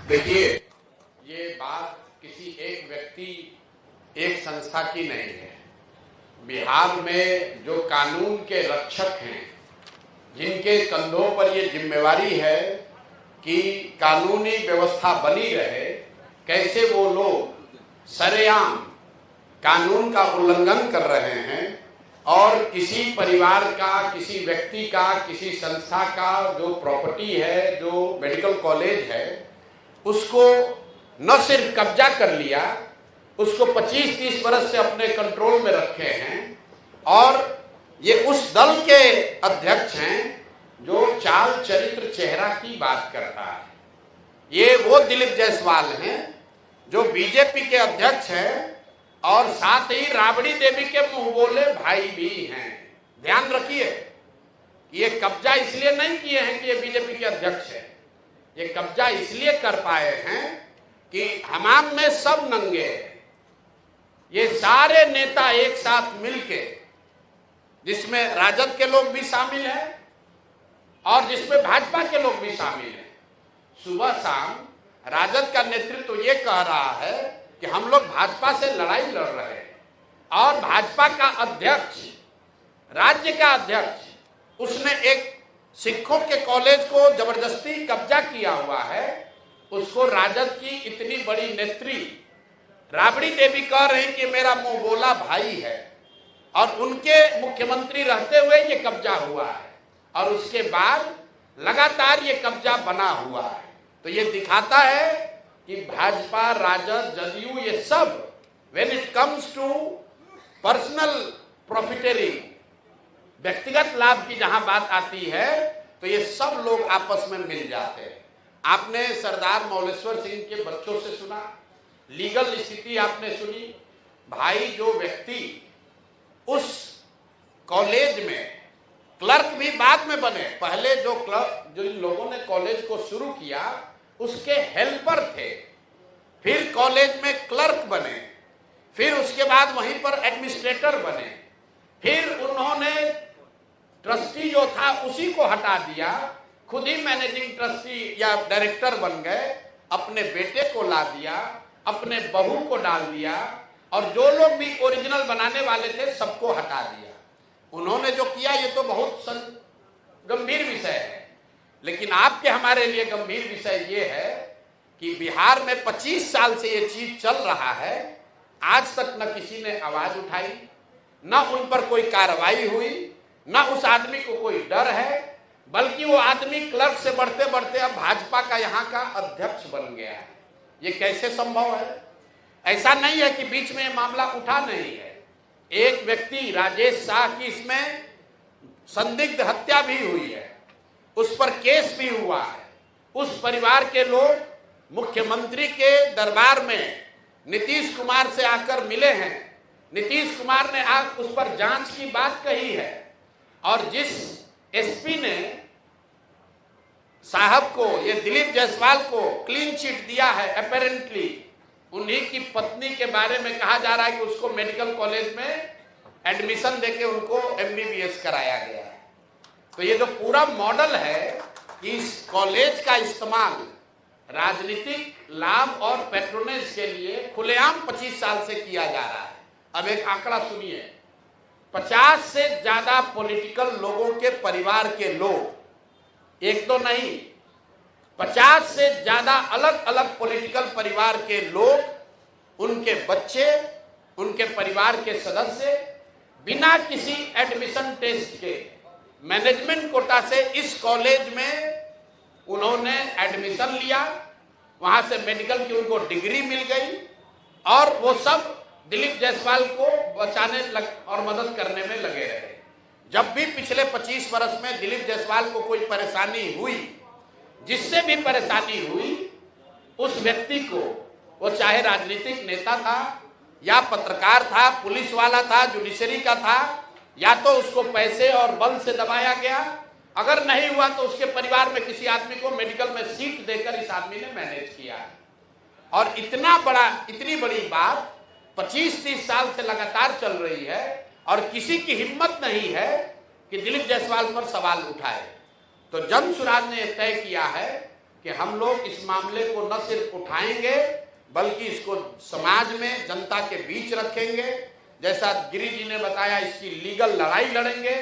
देखिए, ये बात किसी एक व्यक्ति, एक संस्था की नहीं है। बिहार में जो कानून के रक्षक हैं, जिनके कंधों पर ये जिम्मेवारी है कि कानूनी व्यवस्था बनी रहे, कैसे वो लोग सरेआम कानून का उल्लंघन कर रहे हैं और किसी परिवार का, किसी व्यक्ति का, किसी संस्था का जो प्रॉपर्टी है, जो मेडिकल कॉलेज है, उसको न सिर्फ कब्जा कर लिया, उसको 25-30 बरस से अपने कंट्रोल में रखे हैं। और ये उस दल के अध्यक्ष हैं जो चाल चरित्र चेहरा की बात करता है। ये वो दिलीप जायसवाल हैं जो बीजेपी के अध्यक्ष हैं और साथ ही राबड़ी देवी के मुंह बोले भाई भी हैं। ध्यान रखिए, ये कब्जा इसलिए नहीं किए हैं कि ये बीजेपी के अध्यक्ष है। ये कब्जा इसलिए कर पाए हैं कि हमाम में सब नंगे हैं। ये सारे नेता एक साथ मिलके, जिसमें राजद के लोग भी शामिल हैं और जिसमें भाजपा के लोग भी शामिल हैं, सुबह शाम राजद का नेतृत्व ये कह रहा है कि हम लोग भाजपा से लड़ाई लड़ रहे हैं और भाजपा का अध्यक्ष, राज्य का अध्यक्ष, उसने एक सिखों के कॉलेज को जबरदस्ती कब्जा किया हुआ है। उसको राजद की इतनी बड़ी नेत्री राबड़ी देवी कह रही कि मेरा मुंह बोला भाई है और उनके मुख्यमंत्री रहते हुए ये कब्जा हुआ है और उसके बाद लगातार ये कब्जा बना हुआ है। तो ये दिखाता है कि भाजपा, राजद, जदयू, ये सब when it comes to personal profiteering, व्यक्तिगत लाभ की जहां बात आती है तो ये सब लोग आपस में मिल जाते हैं। आपने सरदार मौलेश्वर सिंह के बच्चों से सुना, लीगल स्थिति आपने सुनी। भाई, जो व्यक्ति उस कॉलेज में क्लर्क भी बाद में बने, पहले जो इन लोगों ने कॉलेज को शुरू किया उसके हेल्पर थे, फिर कॉलेज में क्लर्क बने, फिर उसके बाद वहीं पर एडमिनिस्ट्रेटर बने, फिर उन्होंने ट्रस्टी जो था उसी को हटा दिया, खुद ही मैनेजिंग ट्रस्टी या डायरेक्टर बन गए, अपने बेटे को ला दिया, अपने बहू को डाल दिया और जो लोग भी ओरिजिनल बनाने वाले थे सबको हटा दिया। उन्होंने जो किया ये तो बहुत गंभीर विषय है, लेकिन आपके हमारे लिए गंभीर विषय ये है कि बिहार में 25 साल से ये चीज चल रहा है, आज तक न किसी ने आवाज उठाई, न उन पर कोई कार्रवाई हुई, न उस आदमी को कोई डर है, बल्कि वो आदमी क्लर्क से बढ़ते बढ़ते अब भाजपा का यहाँ का अध्यक्ष बन गया है। ये कैसे संभव है? ऐसा नहीं है कि बीच में मामला उठा नहीं है। एक व्यक्ति राजेश शाह की इसमें संदिग्ध हत्या भी हुई है, उस पर केस भी हुआ है। उस परिवार के लोग मुख्यमंत्री के दरबार में नीतीश कुमार से आकर मिले हैं। नीतीश कुमार ने आज उस पर जांच की बात कही है और जिस एसपी ने साहब को, ये दिलीप जायसवाल को क्लीन चिट दिया है, अपेरेंटली उन्हीं की पत्नी के बारे में कहा जा रहा है कि उसको मेडिकल कॉलेज में एडमिशन देके उनको MBBS कराया गया है। तो ये जो पूरा मॉडल है कि इस कॉलेज का इस्तेमाल राजनीतिक लाभ और पैट्रोनेज के लिए खुलेआम 25 साल से किया जा रहा है। अब एक आंकड़ा सुनिए, 50 से ज्यादा पॉलिटिकल लोगों के परिवार के लोग, एक तो नहीं, 50 से ज्यादा अलग अलग पॉलिटिकल परिवार के लोग, उनके बच्चे, उनके परिवार के सदस्य बिना किसी एडमिशन टेस्ट के मैनेजमेंट कोटा से इस कॉलेज में उन्होंने एडमिशन लिया, वहां से मेडिकल की उनको डिग्री मिल गई और वो सब दिलीप जायसवाल को बचाने और मदद करने में लगे रहे। जब भी पिछले 25 वर्ष में दिलीप जायसवाल को कोई परेशानी हुई, जिससे भी परेशानी हुई, उस व्यक्ति को, वो चाहे राजनीतिक नेता था या पत्रकार था, पुलिस वाला था, जुडिशरी का था, या तो उसको पैसे और बल से दबाया गया, अगर नहीं हुआ तो उसके परिवार में किसी आदमी को मेडिकल में सीट देकर इस आदमी ने मैनेज किया। और इतनी बड़ी बात 25-30 साल से लगातार चल रही है और किसी की हिम्मत नहीं है कि दिलीप जायसवाल पर सवाल उठाए। तो जन सुराज ने तय किया है कि हम लोग इस मामले को न सिर्फ उठाएंगे बल्कि इसको समाज में जनता के बीच रखेंगे। जैसा गिरी जी ने बताया, इसकी लीगल लड़ाई लड़ेंगे